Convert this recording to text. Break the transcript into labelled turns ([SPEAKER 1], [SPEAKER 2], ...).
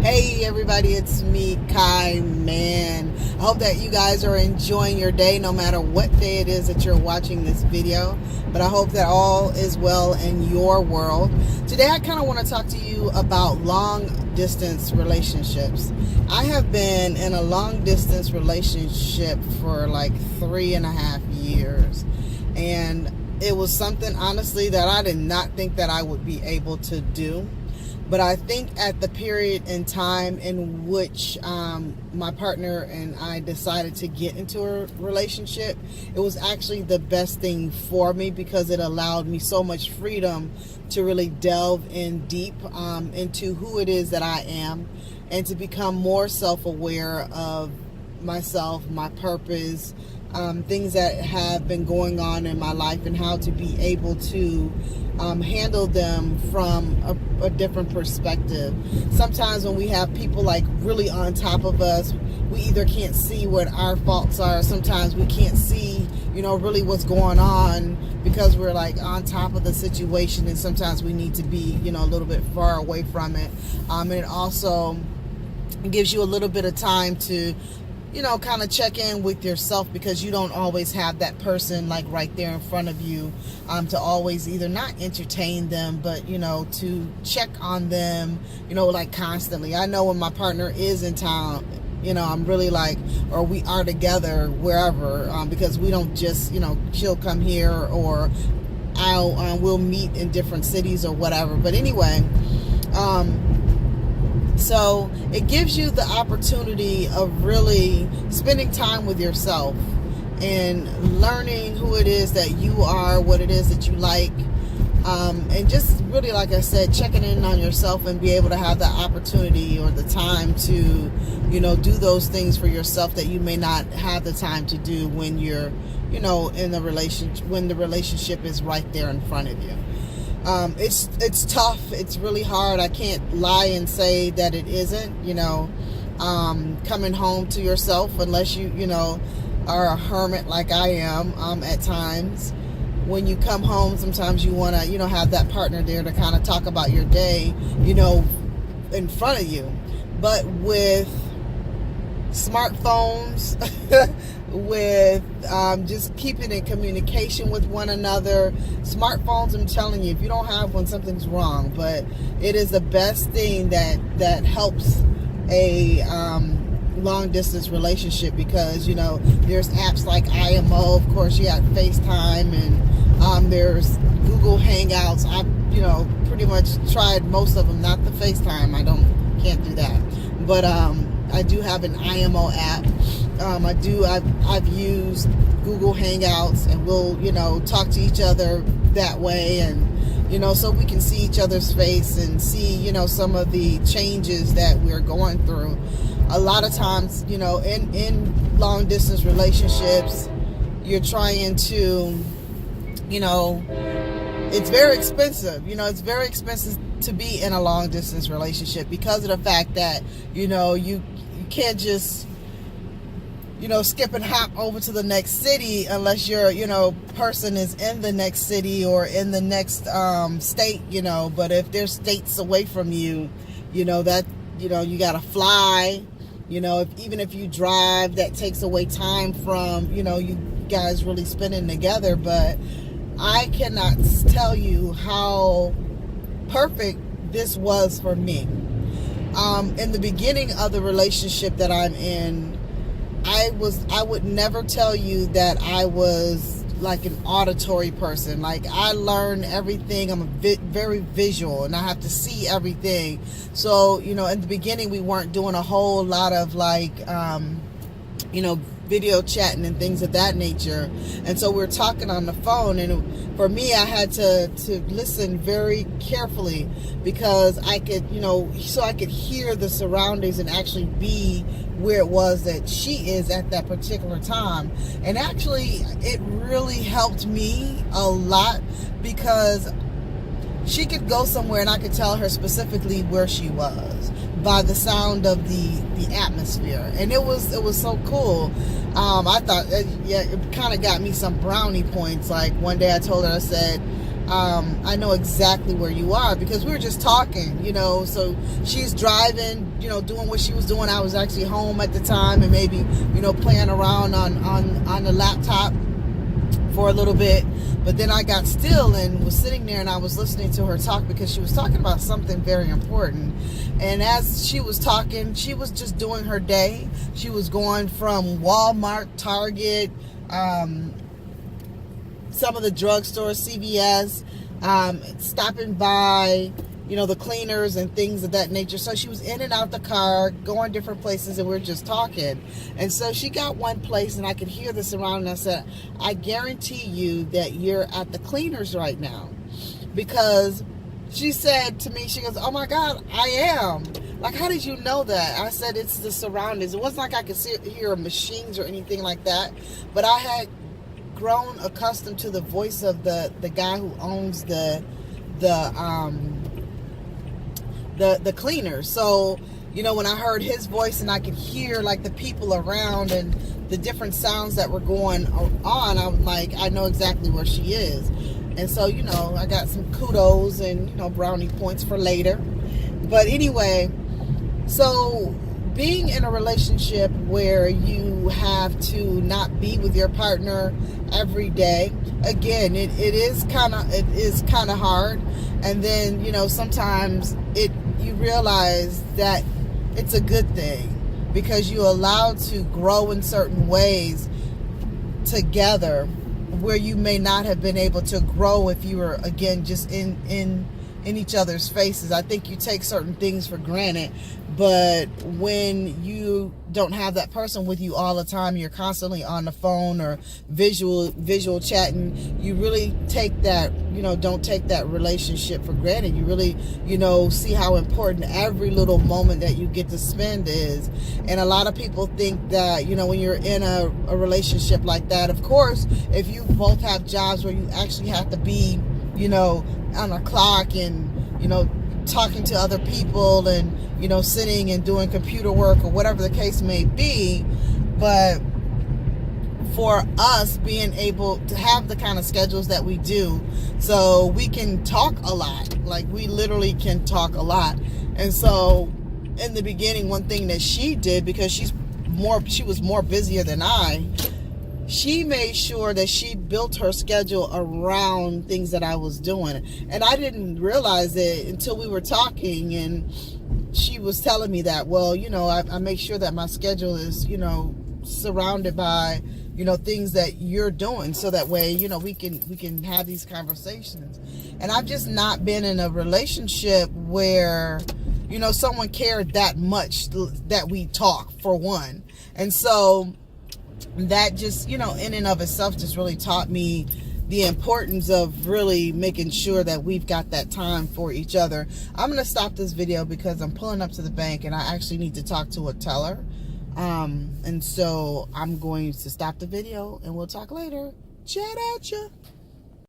[SPEAKER 1] Hey everybody, it's me, Mann. I hope that you guys are enjoying your day no matter what day it is that you're watching this video. But I hope that all is well in your world. Today I kind of want to talk to you about long distance relationships. I have been in a long distance relationship for like 3.5 years. And it was something, honestly, that I did not think that I would be able to do. But I think at the period in time in which my partner and I decided to get into a relationship, it was actually the best thing for me because it allowed me so much freedom to really delve in deep into who it is that I am and to become more self-aware of myself, my purpose, things that have been going on in my life and how to be able to handle them from a different perspective. Sometimes when we have people like really on top of us, we either can't see what our faults are. Sometimes we can't see, really what's going on because we're like on top of the situation, and sometimes we need to be, a little bit far away from it. And it also gives you a little bit of time to kind of check in with yourself, because you don't always have that person like right there in front of you to always either not entertain them, but to check on them, like constantly. I know when my partner is in town, I'm really like, or we are together wherever, because we don't just, she'll come here or we'll meet in different cities or whatever. But anyway, so it gives you the opportunity of really spending time with yourself and learning who it is that you are, what it is that you like, and just really, like I said, checking in on yourself and be able to have the opportunity or the time to, do those things for yourself that you may not have the time to do when you're, in the relationship, when the relationship is right there in front of you. It's tough. It's really hard. I can't lie and say that it isn't, coming home to yourself, unless you, are a hermit like I am, at times. When you come home, sometimes you want to, have that partner there to kind of talk about your day, in front of you. But with smartphones, with just keeping in communication with one another. Smartphones, I'm telling you, if you don't have one, something's wrong. But it is the best thing that helps a long distance relationship, because there's apps like IMO, of course you got FaceTime, and there's Google Hangouts. I pretty much tried most of them, not the FaceTime. Can't do that, but I do have an IMO app. I've used Google Hangouts, and we'll, talk to each other that way, and, so we can see each other's face and see, some of the changes that we're going through. A lot of times, in long distance relationships, you're trying to, it's very expensive. It's very expensive to be in a long distance relationship because of the fact that, you can't just, skip and hop over to the next city unless your, person is in the next city or in the next state, but if they're states away from you, that, you got to fly, even if you drive, that takes away time from, you guys really spending together. But I cannot tell you how perfect this was for me. In the beginning of the relationship that I'm in, I would never tell you that I was like an auditory person. Like, I learn everything. I'm very visual, and I have to see everything. So, in the beginning, we weren't doing a whole lot of like, video chatting and things of that nature. And so we're talking on the phone, and for me, I had to listen very carefully, because I could, so I could hear the surroundings and actually be where it was that she is at that particular time. And actually, it really helped me a lot, because she could go somewhere and I could tell her specifically where she was by the sound of the atmosphere. And it was so cool. I thought, it kind of got me some brownie points. Like, one day I told her, I said, I know exactly where you are, because we were just talking, so she's driving, doing what she was doing. I was actually home at the time, and maybe, playing around on the laptop for a little bit. But then I got still and was sitting there, and I was listening to her talk, because she was talking about something very important. And as she was talking, she was just doing her day. She was going from Walmart, Target, some of the drugstores, CVS, stopping by, the cleaners and things of that nature. So she was in and out the car, going different places, and we were just talking. And so she got one place, and I could hear this around, and I said, I guarantee you that you're at the cleaners right now. Because she said to me, she goes, oh my God, I am. Like, how did you know that? I said, it's the surroundings. It wasn't like I could hear machines or anything like that, but I had grown accustomed to the voice of the guy who owns the cleaner. So, when I heard his voice and I could hear like the people around and the different sounds that were going on, I'm like, I know exactly where she is. And so, I got some kudos and, brownie points for later. But anyway, so being in a relationship where you have to not be with your partner every day, again, it is kind of hard. And then, sometimes you realize that it's a good thing, because you're allowed to grow in certain ways together where you may not have been able to grow if you were, again, just in each other's faces. I think you take certain things for granted, but when you don't have that person with you all the time, you're constantly on the phone or visual chatting, you really take that, don't take that relationship for granted. You really, see how important every little moment that you get to spend is. And a lot of people think that, when you're in a relationship like that, of course, if you both have jobs where you actually have to be, on a clock and, talking to other people and, sitting and doing computer work or whatever the case may be. But for us being able to have the kind of schedules that we do, so we can talk a lot, like we literally can talk a lot. And so in the beginning, one thing that she did, because she was more busier than she made sure that she built her schedule around things that I was doing. And I didn't realize it until we were talking, and she was telling me that, well, I make sure that my schedule is, surrounded by, things that you're doing, so that way, we can have these conversations. And I've just not been in a relationship where, someone cared that much that we talk, for one. And so that just, in and of itself just really taught me the importance of really making sure that we've got that time for each other. I'm going to stop this video because I'm pulling up to the bank and I actually need to talk to a teller. And so I'm going to stop the video and we'll talk later. Chat at ya.